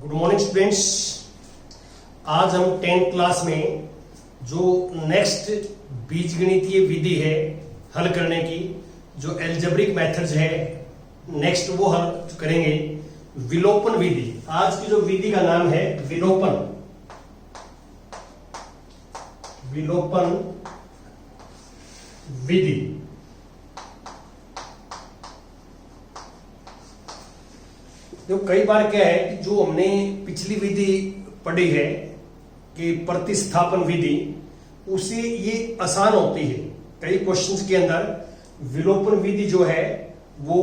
Good morning students. आज हम 10th class में जो नेक्स्ट बीजगणितीय विधि है हल करने की, जो एल्जेब्रिक मेथड्स है नेक्स्ट वो हल करेंगे। विलोपन विधि, आज की जो विधि का नाम है विलोपन विधि। जो कई बार क्या है कि जो हमने पिछली विधि पढ़ी है कि प्रतिस्थापन विधि, उससे ये आसान होती है। कई क्वेश्चंस के अंदर विलोपन विधि जो है वो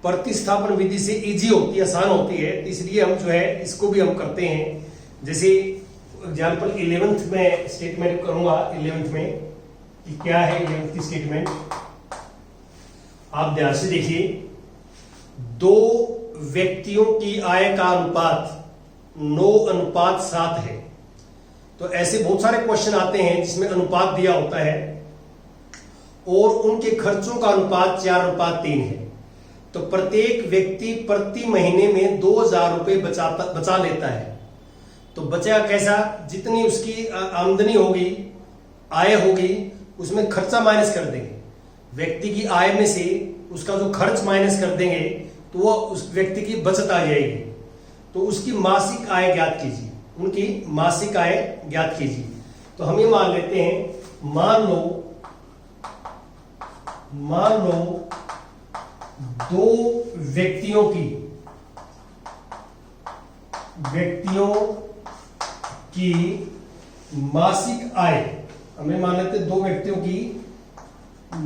प्रतिस्थापन विधि से इजी होती है, आसान होती है, इसलिए हम जो है इसको भी हम करते हैं। जैसे एग्जाम्पल 11th में स्टेटमेंट करूंगा। 11th में कि क्या है 11th की स्टेटमेंट, आप ध्यान से देखिए। दो व्यक्तियों की आय का अनुपात 9:7 है। तो ऐसे बहुत सारे क्वेश्चन आते हैं जिसमें अनुपात दिया होता है और उनके खर्चों का अनुपात 4:3 है। तो प्रत्येक व्यक्ति प्रति महीने में 2000 रुपए बचा लेता है। तो बचेगा कैसा? जितनी उसकी आमदनी होगी, आय होगी, उसमें खर्चा माइनस कर देंगे। व्यक्ति की आय में से उसका जो खर्च माइनस कर देंगे तो वो उस व्यक्ति की बचत आ जाएगी। तो उसकी मासिक आय ज्ञात कीजिए, उनकी मासिक आय ज्ञात कीजिए। तो हम ये मान लेते हैं, मान लो दो व्यक्तियों की मासिक आय, हमें मान लेते हैं दो व्यक्तियों की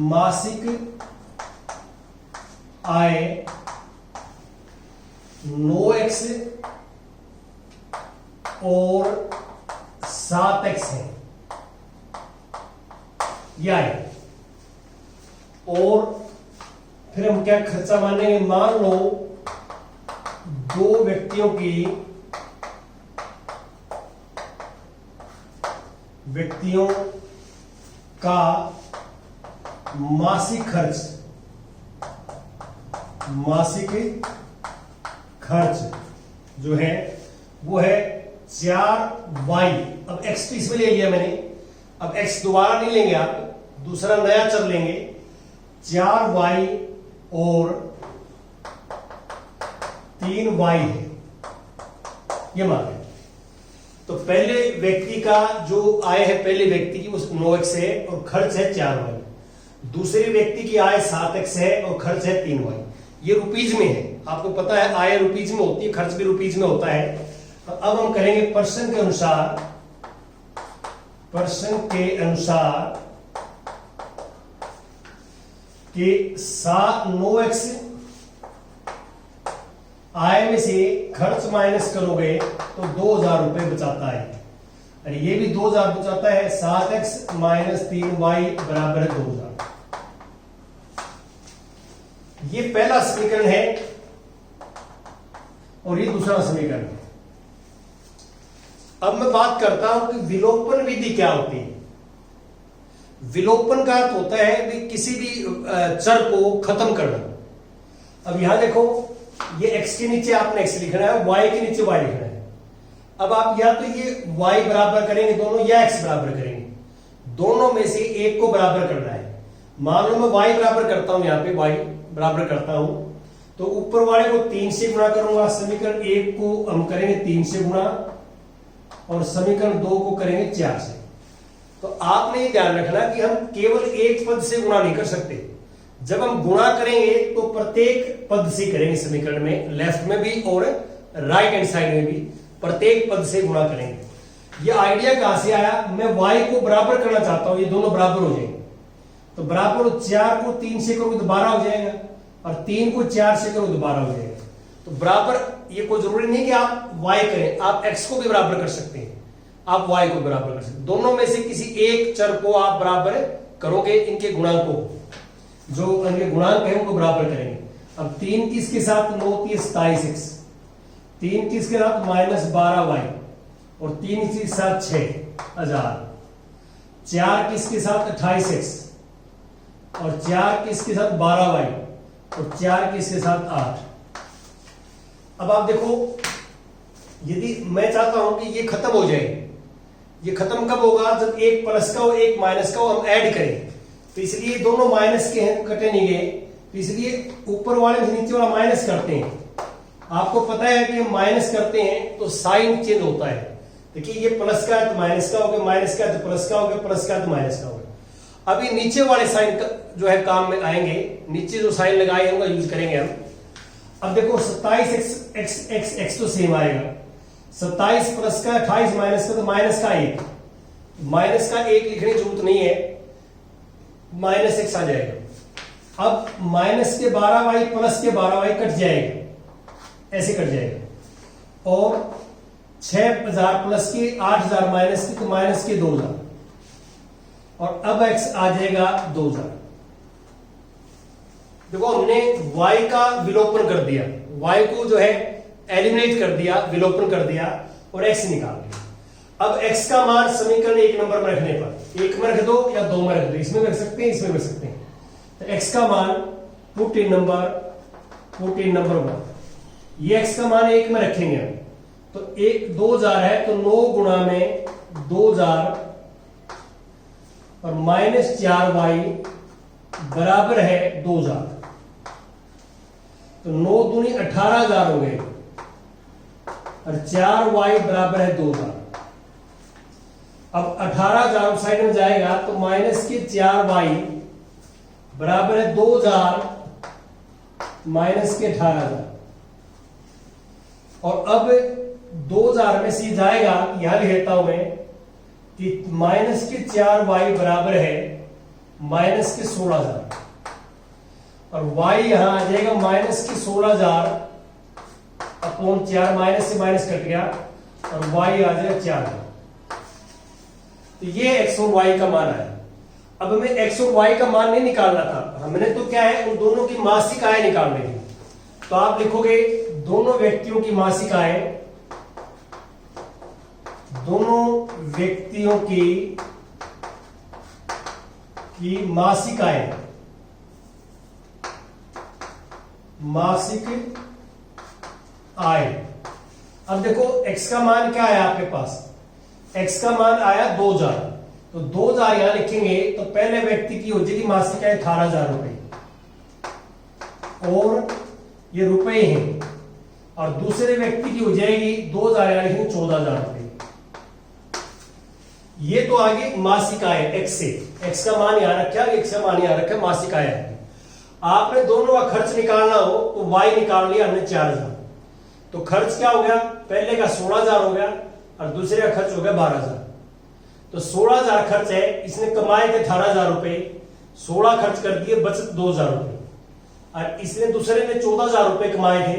मासिक आय 9x और 7x है, यह है। और फिर हम क्या खर्चा मानेंगे? मान लो दो व्यक्तियों का मासिक खर्च जो है वो है 4y। अब x तो इसमें ले लिया मैंने, अब x दोबारा नहीं लेंगे, आप दूसरा नया चर लेंगे। 4y और 3y है, ये मान लें। तो पहले व्यक्ति का जो आय है, पहले व्यक्ति की उस 9x है और खर्च है 4y। दूसरे व्यक्ति की आय 7x है और खर्च है 3y। ये रुपीज में है, आपको पता है आय रुपीज में होती है, खर्च भी रुपीज में होता है। तो अब हम करेंगे पर्सन के अनुसार कि 9x आय में से खर्च माइनस करोगे तो 2000 रुपए बचाता है, और ये भी 2000 बचाता है। 7x माइनस 3y बराबर है 2000। ये पहला समीकरण है और ये दूसरा समीकरण है। अब मैं बात करता हूं कि विलोपन विधि क्या होती है। विलोपन का अर्थ होता है कि किसी भी चर को खत्म करना। अब यहां देखो, ये x के नीचे आपने x लिखना है, y के नीचे y लिखना है। अब आप या तो ये y बराबर करेंगे दोनों, या x बराबर करेंगे, दोनों में से एक को बराबर करना है। मान लो मैं y बराबर करता हूं, यहां पे y बराबर करता हूं, तो ऊपर वाले को 3 से गुणा करूंगा। समीकरण 1 को हम करेंगे 3 से गुणा और समीकरण 2 को करेंगे 4 से। तो आपने ये ध्यान रखना कि हम केवल एक पद से गुणा नहीं कर सकते। जब हम गुणा करेंगे तो प्रत्येक पद से करेंगे, समीकरण में लेफ्ट में भी और राइट हैंड साइड में भी प्रत्येक पद से गुणा करेंगे। ये आइडिया कहां से आया? मैं y को बराबर करना चाहता हूं, ये दोनों बराबर हो जाएंगे। तो बराबर 4 को 3 से करोगे तो 12 हो जाएगा, और 3 को 4 से करोगे तो 12 हो जाएगा। तो बराबर, ये कोई जरूरी नहीं कि आप y करें, आप x को भी बराबर कर सकते हैं, आप y को बराबर कर सकते हैं। दोनों में से किसी एक चर को आप बराबर करोगे, इनके गुणांक को, जो इनके गुणांक है उनको बराबर करेंगे। अब 3 किसके साथ? 9 3 27x, 3 किसके साथ? -12y, और 3 किसके साथ? 6000, 4 किसके साथ? 28x, और 4 किसके साथ? 12y, और 4 किसके साथ? 8। अब आप देखो यदि मैं चाहता हूं कि ये खत्म हो जाए, ये खत्म कब होगा? जब एक प्लस का और एक माइनस का हम ऐड करें। तो इसलिए दोनों माइनस के हैं, कटे नहीं गए, तो इसलिए ऊपर वाले से नीचे वाला माइनस करते हैं। आपको पता है कि माइनस करते हैं तो साइन चेंज होता है। देखिए ये प्लस का है तो माइनस का हो गया, माइनस का है तो प्लस का हो गया, प्लस का है तो माइनस का हो गया। अभी नीचे वाले साइन जो है काम में आएंगे, नीचे जो साइन लगाए हैं उनका यूज करेंगे हम। अब देखो 27x तो सेम आएगा, 27 प्लस का 28 माइनस का तो माइनस का 1, माइनस का 1 लिखने की जरूरत नहीं है, -x आ जाएगा। अब माइनस के 12y प्लस के 12y कट जाएगा, ऐसे कट जाएगा। और 6000 प्लस के 8000 माइनस के तो माइनस के 2000, और अब x आ जाएगा 2000। देखो हमने y का विलोपन कर दिया, y को जो है एलिमिनेट कर दिया, विलोपन कर दिया और x निकाल लिया। अब x का मान समीकरण 1 नंबर में रखने पर, 1 में रख दो या 2 में रख दो, इसमें रख सकते हैं, इसमें रख सकते हैं। तो x का मान पुट इन नंबर 1, ये x का मान 1 में रखेंगे हम, तो 2000 है तो 9 गुणा में 2000 और -4y बराबर है 2000, तो 9 दूनी 18000 हो गए और 4y बराबर है 2000। अब 18000 साइड में जाएगा तो माइनस के 4y बराबर है 2000 माइनस के 18000, और अब 2000 में से जाएगा, यहां लिख देता हूं मैं कि माइनस के 4y बराबर है माइनस के 16000, और y यहां आ जाएगा माइनस के 16000 अपॉन 4, माइनस से माइनस कट गया और y आ जाएगा 4। तो ये x और y का मान आया। अब हमें x और y का मान नहीं निकालना था, हमने तो क्या है उन दोनों की मासिक आय निकालनी थी। तो आप लिखोगे दोनों व्यक्तियों की मासिक आय, दोनों व्यक्तियों की मासिक आय, मासिक आय। अब देखो x का मान क्या है आपके पास, x का मान आया 2000, तो 2000 यहां लिखेंगे तो पहले व्यक्ति की हो जाएगी मासिक आय 18000 रुपए, और ये रुपए हैं, और दूसरे व्यक्ति की हो जाएगी 2000 यहां लिखेंगे 14000 रुपए। ये तो आगे मासिक आय x से, x का मान यहां रखा, x का मान यहां रखा, मासिक आय है। आपने दोनों का खर्च निकालना हो तो y निकाल लिया हमने 4000, तो खर्च क्या हो गया, पहले का 16000 हो गया और दूसरे का खर्च हो गया 12000। तो 16000 खर्च है, इसने कमाए थे 18000 रुपए, 16 खर्च कर दिए, बचत 2000 रुपए, और इसने दूसरे ने 14000 रुपए कमाए थे,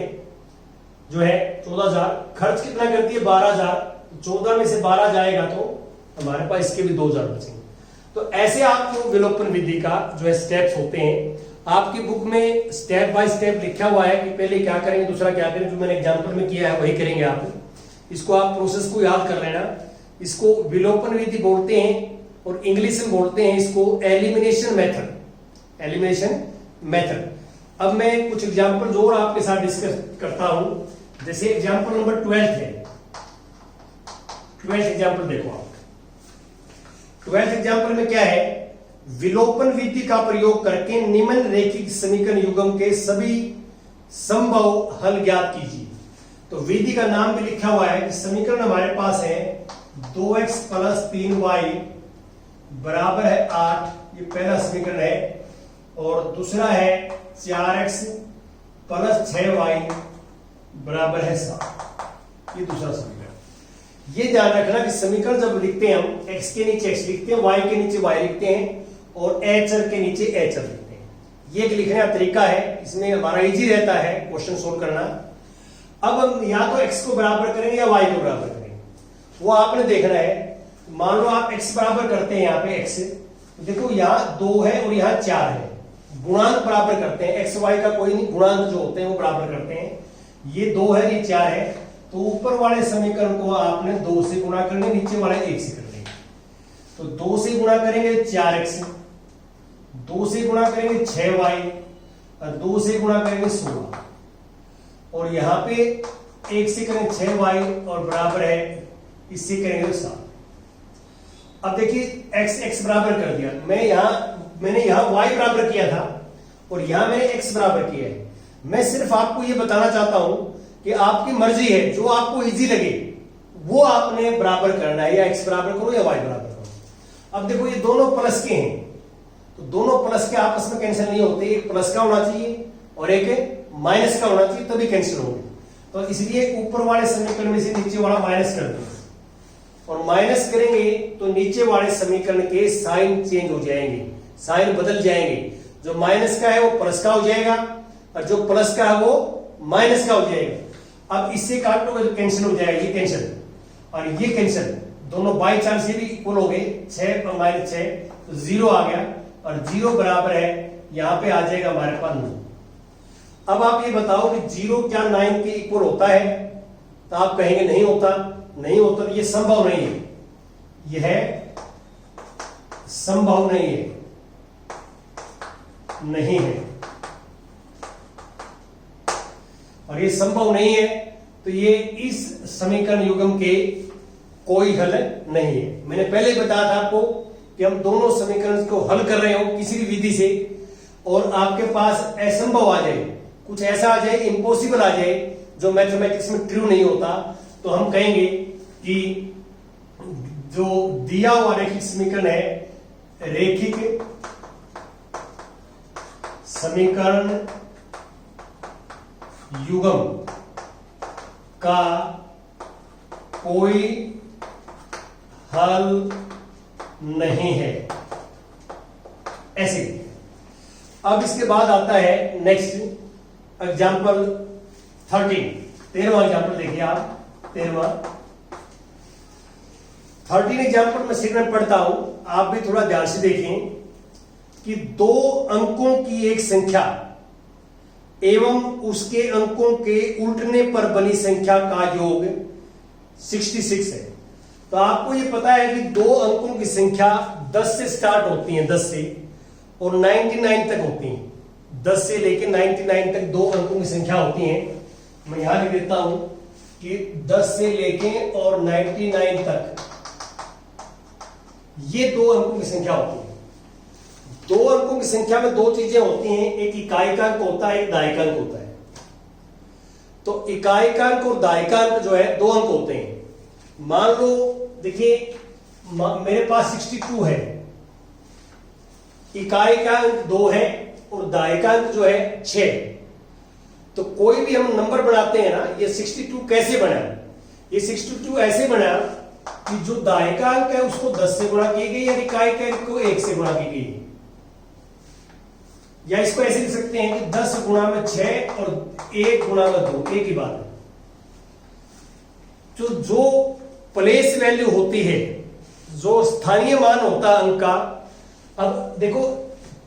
जो है 14000, खर्च कितना कर दिए 12000, 14 में से 12 जाएगा तो हमारे पास इसके भी 2000 बचेंगे। तो ऐसे आपको विलोपन विधि का जो है स्टेप्स होते हैं, आपकी बुक में स्टेप बाय स्टेप लिखा हुआ है कि पहले क्या करेंगे, दूसरा क्या करेंगे, जो मैंने एग्जांपल में किया है वही करेंगे आप। इसको आप प्रोसेस को याद कर लेना। इसको विलोपन विधि बोलते हैं और इंग्लिश में बोलते हैं इसको एलिमिनेशन मेथड, एलिमिनेशन मेथड। अब मैं कुछ एग्जांपल और आपके साथ डिस्कस करता हूं। जैसे एग्जांपल नंबर 12 है, 12th एग्जांपल देखो आप। 12th एग्जांपल में क्या है, विलोपन विधि का प्रयोग करके निम्नलिखित समीकरण युग्म के सभी संभव हल ज्ञात कीजिए। तो विधि का नाम भी लिखा हुआ है कि समीकरण हमारे पास है 2x प्लस 3y बराबर है 8, ये पहला समीकरण है, और दूसरा है 4x प्लस 6y बराबर है 7, ये दूसरा समीकरण। ये ध्यान रखना कि समीकरण जब लिखते हैं हम, x के नीचे x लिखते हैं, y के नीचे y लिखते हैं, और एचर के नीचे एचर लिखते हैं। ये एक लिखने का तरीका है, इसमें हमारा इजी रहता है क्वेश्चन सोल्व करना। अब हम या तो x को बराबर करेंगे या y को बराबर करेंगे, वो आपने देखना है। मान लो आप x बराबर करते हैं, यहाँ पे x, देखो यहाँ 2 है और यहाँ 4 है, गुणांक बराबर करते हैं, x y का कोई नहीं, गुणांक जो होते हैं वो बराबर करते हैं। ये 2 है, ये 4 है, तो ऊपर वाले समीकरण को आपने 2 से गुणा करने, नीचे वाले 1 से कर लेंगे। तो 2 से गुणा करेंगे 4x, 2 से गुणा करेंगे 6y, और 2 से गुणा करेंगे 16, और यहां पे एक से करेंगे 6y और बराबर है इससे करेंगे 7। अब देखिए x बराबर कर दिया, मैंने यहां y बराबर किया था और यहां मैंने x बराबर किया है। मैं सिर्फ आपको ये बताना चाहता हूं कि आपकी मर्जी है, जो आपको इजी लगे वो आपने बराबर करना है, या x बराबर करो या y बराबर करो। अब देखो ये दोनों प्लस के हैं, तो दोनों प्लस के आपस में कैंसिल नहीं होते, एक प्लस का होना चाहिए और एक माइनस का होना चाहिए, तभी कैंसिल होंगे। तो इसलिए ऊपर वाले समीकरण में से नीचे वाला माइनस कर दो, और माइनस करेंगे तो नीचे वाले समीकरण के साइन चेंज हो जाएंगे, साइन बदल जाएंगे। जो माइनस का है वो प्लस का हो जाएगा और जो प्लस का है वो माइनस का हो जाएगा। अब इससे काटोगे तो कैंसिल हो जाएगा, ये कैंसिल और ये कैंसिल, दोनों बाई चांस से भी इक्वल हो गए, 6 और -6 तो 0 आ गया, और 0 बराबर है यहां पे आ जाएगा हमारे पास 9। अब आप ये बताओ कि 0 क्या 9 के इक्वल होता है? तो आप कहेंगे नहीं होता, नहीं होता, तो ये संभव नहीं है, यह है संभव नहीं है, नहीं है, और ये संभव नहीं है, तो ये इस समीकरण युग्म के कोई हल नहीं है। मैंने पहले बताया था आपको कि हम दोनों समीकरण को हल कर रहे हो किसी भी विधि से, और आपके पास असंभव आ जाए, कुछ ऐसा आ जाए, इम्पॉसिबल आ जाए जो मैथमेटिक्स में ट्रू नहीं होता, तो हम कहेंगे कि जो दिया हुआ रैखिक समीकरण है, रैखिक समीकरण युग्म का कोई हल नहीं है, ऐसे। अब इसके बाद आता है नेक्स्ट एग्जाम्पल 13वां एग्जाम्पल देखिए आप, 13 एग्जाम्पल में सिग्नल पढ़ता हूं, आप भी थोड़ा ध्यान से देखें कि 2 अंकों की एक संख्या एवं उसके अंकों के उल्टने पर बनी संख्या का योग 66 है। तो आपको ये पता है कि 2 अंकों की संख्या 10 से स्टार्ट होती है, 10 से और 99 तक होती है, 10 से लेकर 99 तक 2 अंकों की संख्या होती है। मैं यहां लिख देता हूं कि 10 से लेके और 99 तक ये 2 अंकों की संख्या होती है। 2 अंकों की संख्या में 2 चीजें होती हैं, एक इकाइकांक होता है, एक दायिकांक होता है। तो इकाइकांक और दायिकांक जो है 2 अंक होते हैं। मान लो देखिए मेरे पास 62 है, इकाइकांक 2 है और दायिकांक जो है 6। तो कोई भी हम नंबर बनाते हैं ना, ये 62 कैसे बना? ये 62 ऐसे बना कि जो दायिकांक है उसको 10 से गुणा की गई, या इकाइकांक को 1 से गुणा की गई। या इसको ऐसे लिख सकते हैं कि 10 गुणा में 6 और 1 गुणा में 2, एक ही बात है। जो प्लेस वैल्यू होती है, जो स्थानीय मान होता है अंक का, अब देखो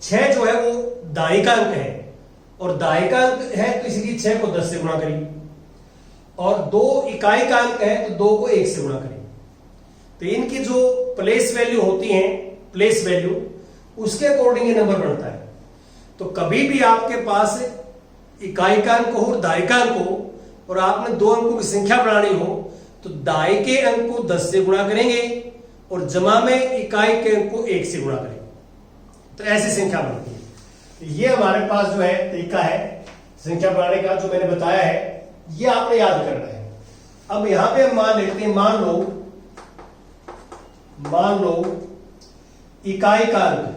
6 जो है वो दायिकांक है, और दायिकांक है तो इसलिए 6 को 10 से गुणा करिए, और 2 इकाइकांक है तो 2 को 1 से गुणा करिए। तो इनकी जो प्लेस वैल्यू होती है, प्लेस वैल्यू, उसके अकॉर्डिंग ये नंबर बनता है। तो कभी भी आपके पास इकाइकांक हो और दायिकांक हो और आपने 2 अंकों की संख्या बनानी हो, तो दाई के अंक को 10 से गुणा करेंगे और जमा में इकाई के अंक को 1 से गुणा करेंगे, तो ऐसी संख्या बनती है। तो ये हमारे पास जो है तरीका है संख्या बनाने का, जो मैंने बताया है, ये आपने याद करना है। अब यहां पे हम मान लेते हैं, मान लो इकाई का अंक,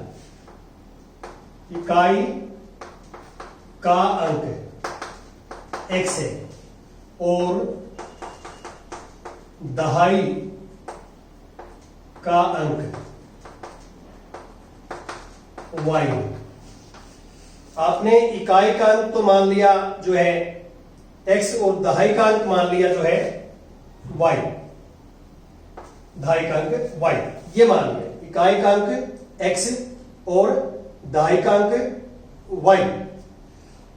इकाई का अंक x है और दहाई का अंक y है। आपने इकाई का अंक तो मान लिया जो है x, और दहाई का अंक मान लिया जो है y, दहाई का अंक y, ये मान लिया इकाई का अंक x और दहाई का अंक y।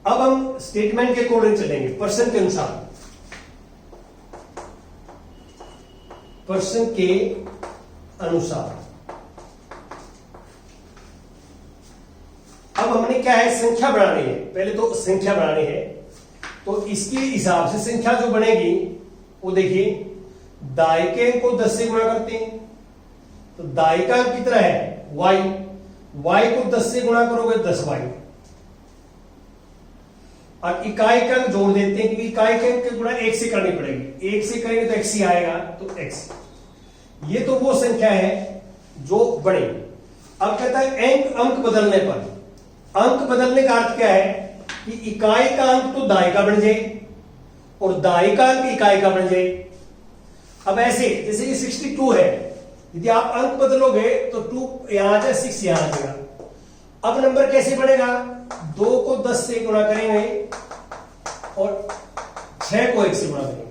अब हम स्टेटमेंट के अकॉर्डिंग चलेंगे, पर्सन के अनुसार, पर्सन के अनुसार। अब हमने क्या है, संख्या बनानी है, पहले तो संख्या बनानी है। तो इसके हिसाब से संख्या जो बनेगी वो देखिए, दाई के अंक को 10 से गुणा करते हैं, तो दाई का अंक कितना है y, y को 10 से गुणा करोगे 10y, और इकाई का अंक जोड़ देते हैं क्योंकि इकाई के अंक की गुणा 1 से करनी पड़ेगी, 1 से करेंगे तो x ही आएगा, तो x। ये तो वो संख्या है जो बड़े। अब कहता है अंक बदलने पर, अंक बदलने का अर्थ क्या है कि इकाई का अंक तो दाई का बन जाए और दाई का अंक इकाई का बन जाए। अब ऐसे जैसे कि 62 है, यदि आप अंक बदलोगे तो 2 यहां आ जाए, 6 यहां आ जाएगा। अब नंबर कैसे बनेगा, 2 को 10 से गुणा करेंगे और 6 को 1 से गुणा करेंगे,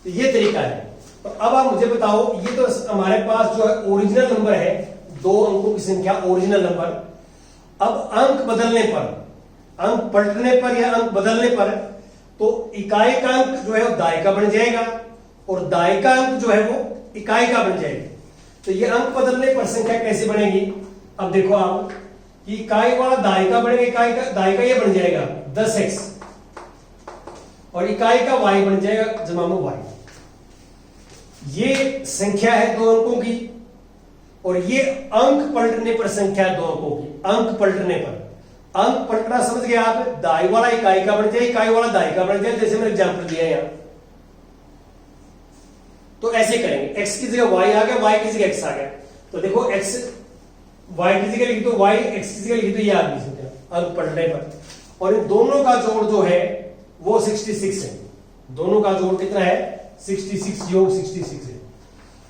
तो ये तरीका है। तो अब आप मुझे बताओ, ये तो हमारे पास जो है ओरिजिनल नंबर है, 2 अंकों की संख्या ओरिजिनल नंबर। अब अंक बदलने पर, अंक पलटने पर या अंक बदलने पर, तो इकाई का अंक जो है वो दाई का बन जाएगा और दाई का अंक जो है वो इकाई का बन जाएगा। तो ये अंक बदलने पर संख्या कैसे बनेगी, अब देखो आप कि इकाई वाला दाई का बनेगा, इकाई का दाई का ये बन जाएगा 10x और इकाई का y बन जाएगा जमा में y। ये संख्या है 2 अंकों की और ये अंक पलटने पर संख्या है 2 अंकों की। अंक पलटने पर, अंक पलटना समझ गए आप, दाई वाला इकाई का बन जाए, इकाई वाला दाई का बन जाए, जैसे मैंने एग्जांपल दिया है यहां। तो ऐसे करेंगे, x की जगह y आ गया, y की जगह x आ गया, तो देखो x y की जगह लिखी तो y, x की जगह लिखी तो ये आ गई संख्या अंक पलटने पर। और इन दोनों का जोड़ जो है वो 66 है, दोनों का जोड़ कितना है 66 योग 66 है।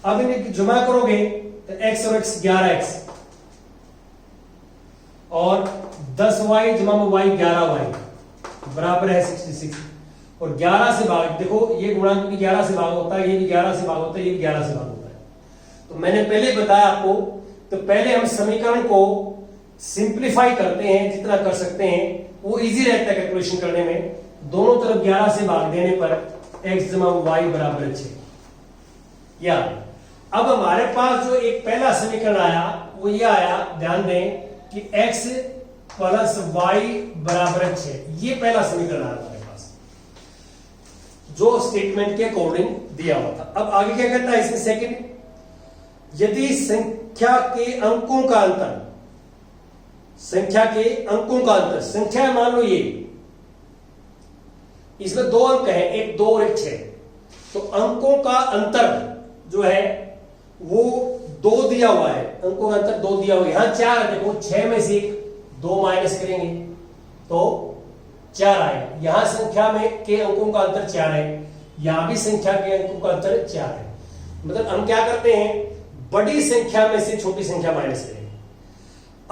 अब इन्हें जमा करोगे तो x और x 11x और 10y जमा में y 11y बराबर है 66। और 11 से भाग, देखो ये गुणांक भी 11 से भाग होता है, ये भी 11 से भाग होता है, ये भी 11 से भाग होता है। तो मैंने पहले बताया आपको, तो पहले हम समीकरण को सिंप्लीफाई करते हैं, जितना कर सकते हैं वो इजी रहता है कैलकुलेशन करने में। दोनों तरफ 11 से भाग देने पर x जमा y बराबर 6। या अब हमारे पास जो एक पहला समीकरण आया वो ये आया, ध्यान दें कि x प्लस y बराबर 6, ये पहला समीकरण आया हमारे पास जो स्टेटमेंट के अकॉर्डिंग दिया हुआ था। अब आगे क्या कहता है इसमें सेकंड, यदि संख्या के अंकों का अंतर, संख्या के अंकों का अंतर, संख्या मान लो ये, इसमें 2 अंक है, एक 2 और एक 6, तो अंकों का अंतर जो है वो 2 दिया हुआ है, अंकों का अंतर 2 दिया हुआ है। यहां 4 है, देखो 6 में से 2 माइनस करेंगे तो 4 आएगा। यहां संख्या में के अंकों का अंतर 4 है, यहां भी संख्या के अंकों का अंतर 4 है। मतलब हम क्या करते हैं, बड़ी संख्या में से छोटी संख्या माइनस करेंगे।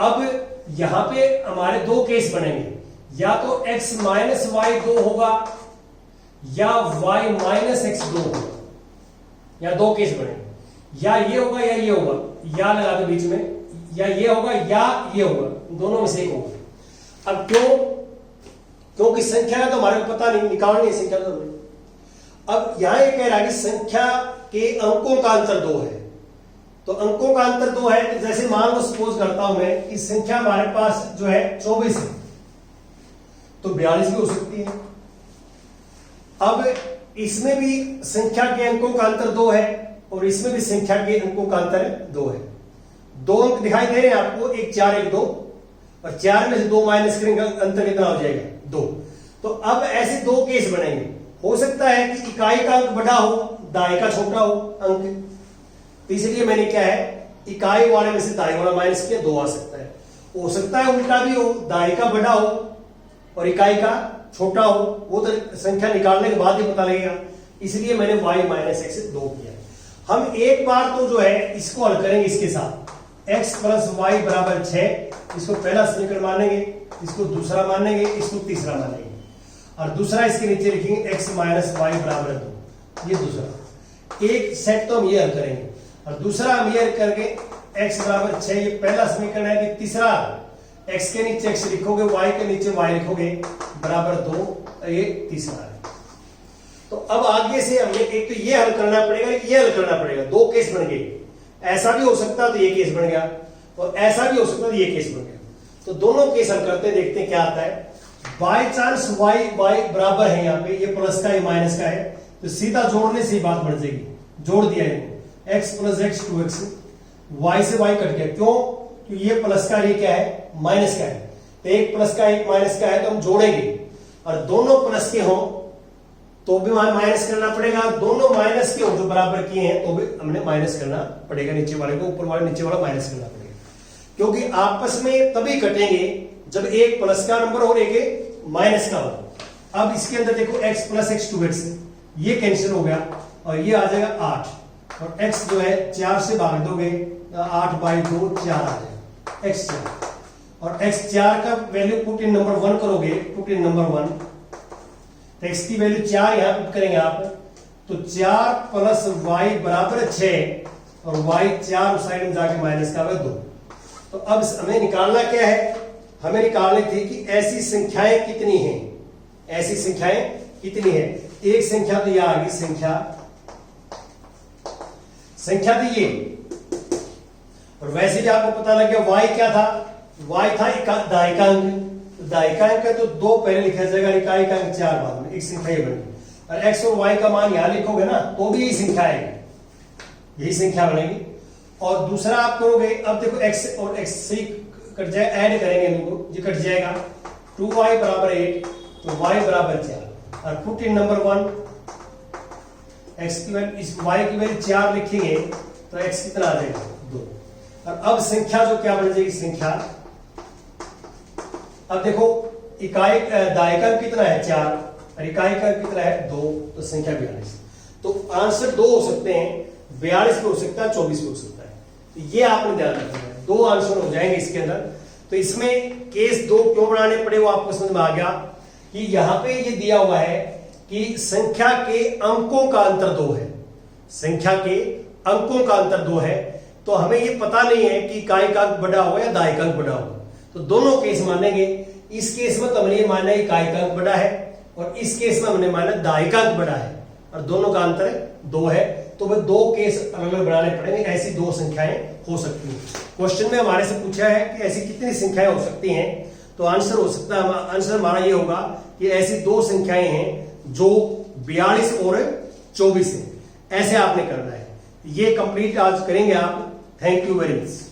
अब यहां पे हमारे 2 केस बनेंगे, या तो x माइनस वाई 2 होगा या y माइनस x 2 होगा, या 2 केस बनेंगे, या ये होगा या ये होगा, या लगा दो बीच में, या ये होगा या ये होगा, दोनों में से एक होगा। अब क्यों, क्योंकि संख्या है तो हमारे को पता नहीं, निकालनी है संख्या तो। अब यहां ये कह रहा है कि संख्या के अंकों का अंतर 2 है, तो अंकों का अंतर 2 है, तो जैसे मान लो सपोज करता हूं मैं कि संख्या हमारे पास जो है 24 है, तो 42 भी हो सकती है। अब इसमें भी संख्या के अंकों का अंतर 2 है और इसमें भी संख्या के अंकों का अंतर 2 है। 2 अंक दिखाई दे रहे हैं आपको, एक 4 एक 2, और 4 में से 2 माइनस करेंगे अंतर कितना हो जाएगा 2। तो अब ऐसे 2 केस बनेंगे, हो सकता है कि इकाई का अंक बड़ा हो, दाई का छोटा हो अंक, तो इसलिए मैंने क्या है इकाई वाले में से दाई वाला माइनस किया, 2 आ सकता है। हो सकता है उल्टा भी हो, दाई का बड़ा हो और इकाई का छोटा हो, वो तो संख्या निकालने के बाद ही पता लगेगा, इसलिए मैंने y माइनस x 2 किया। हम एक बार तो जो है इसको हल करेंगे इसके साथ, x प्लस वाई बराबर 6, इसको पहला समीकरण मानेंगे, इसको दूसरा मानेंगे, इसको तीसरा मानेंगे, और दूसरा इसके नीचे लिखेंगे x माइनस वाई बराबर 2, ये दूसरा। एक सेट तो हम ये हल करेंगे और दूसरा हम ये हल करके x बराबर 6, ये पहला समीकरण है। कि तीसरा x के नीचे x लिखोगे, y के नीचे y लिखोगे बराबर 2, ये तीसरा है। तो अब आगे से हमें एक तो ये हल करना पड़ेगा, ये हल करना पड़ेगा, 2 केस बन गए, ऐसा भी हो सकता है तो ये केस बन गया और ऐसा भी हो सकता है तो ये केस बन गया। तो दोनों केस हल करते हैं, देखते हैं क्या आता है। बाई चांस वाई बराबर है, यहाँ पे ये प्लस का ये माइनस का है, तो सीधा जोड़ने से ही बात बढ़ जाएगी। जोड़ दिया इनको, x plus x 2x, y से y कट गया, क्यों? तो ये प्लस का ये क्या है, माइनस का है, तो एक प्लस का एक माइनस का है, तो हम जोड़ेंगे, और दोनों प्लस के हों तो भी वहां माइनस करना पड़ेगा, दोनों माइनस के हों जो बराबर किए हैं तो भी हमने माइनस करना पड़ेगा, नीचे वाले को ऊपर वाले नीचे वाला माइनस करना पड़ेगा, क्योंकि आपस में तभी कटेंगे जब एक प्लस का नंबर और एक माइनस का हो। अब इसके अंदर देखो x प्लस एक्स 2x, ये कैंसिल हो गया और ये आ जाएगा 8, और x जो है 4 से भाग दोगे 8/2 4 आ जाएगा x 4, और x 4 का वैल्यू पुट इन नंबर 1 करोगे, पुट इन नंबर 1, तो x की वैल्यू 4 यहां पुट करेंगे आप, तो 4 प्लस y बराबर 6, और y 4 उस साइड में जाके माइनस का 2। तो अब हमें निकालना क्या है, हमें निकालनी थी कि ऐसी संख्याएं कितनी हैं, ऐसी संख्याएं कितनी है। एक संख्या तो यह आ गई, संख्या तो ये, और वैसे भी आपको पता लग गया y क्या था, y था दायिकांक, दायिकांक है तो 2 पहले लिखा जाएगा, इकाइकांक 4 बाद में, एक संख्या ये बनेगी, और x और y का मान यहां लिखोगे ना तो भी यही संख्या आएगी, यही संख्या बनेगी। और दूसरा आप करोगे, अब देखो x और x से कट जाए, ऐड करेंगे इनको, ये कट जाएगा, 2y बराबर 8, तो y बराबर 4, और पुट इन नंबर 1, x की वैल्यू, इस y की वैल्यू 4 लिखेंगे तो x कितना आ जाएगा 2, और अब संख्या जो क्या बन जाएगी, संख्या, अब देखो इकाई दायिकांक कितना है 4, और इकाइकांक कितना है 2, तो संख्या 42। तो आंसर 2 हो सकते हैं, 42 भी हो सकता है, 24 भी हो सकता है, तो ये आपने ध्यान रखना है, 2 आंसर हो जाएंगे इसके अंदर। तो इसमें केस 2 क्यों बनाने पड़े वो आपको समझ में आ गया कि यहां पे ये दिया हुआ है कि संख्या के अंकों का अंतर 2 है, संख्या के अंकों का अंतर 2 है, तो हमें ये पता नहीं है कि इकाइकांक बड़ा होगा या दायिकांक बड़ा होगा, तो दोनों केस मानेंगे। इस केस में तो हमने ये माना इकाइकांक बड़ा है, और इस केस में हमने माना दायिकांक बड़ा है, और दोनों का अंतर 2 है, तो वह 2 केस अलग अलग बनाने पड़ेंगे। ऐसी 2 संख्याएं हो सकती हैं। क्वेश्चन में हमारे से पूछा है कि ऐसी कितनी संख्याएं हो सकती हैं, तो आंसर हो सकता है, आंसर हमारा ये होगा कि ऐसी 2 संख्याएं हैं जो 42 और 24 है, ऐसे आपने करना है। ये कंप्लीट आज करेंगे आप। Thank you very much.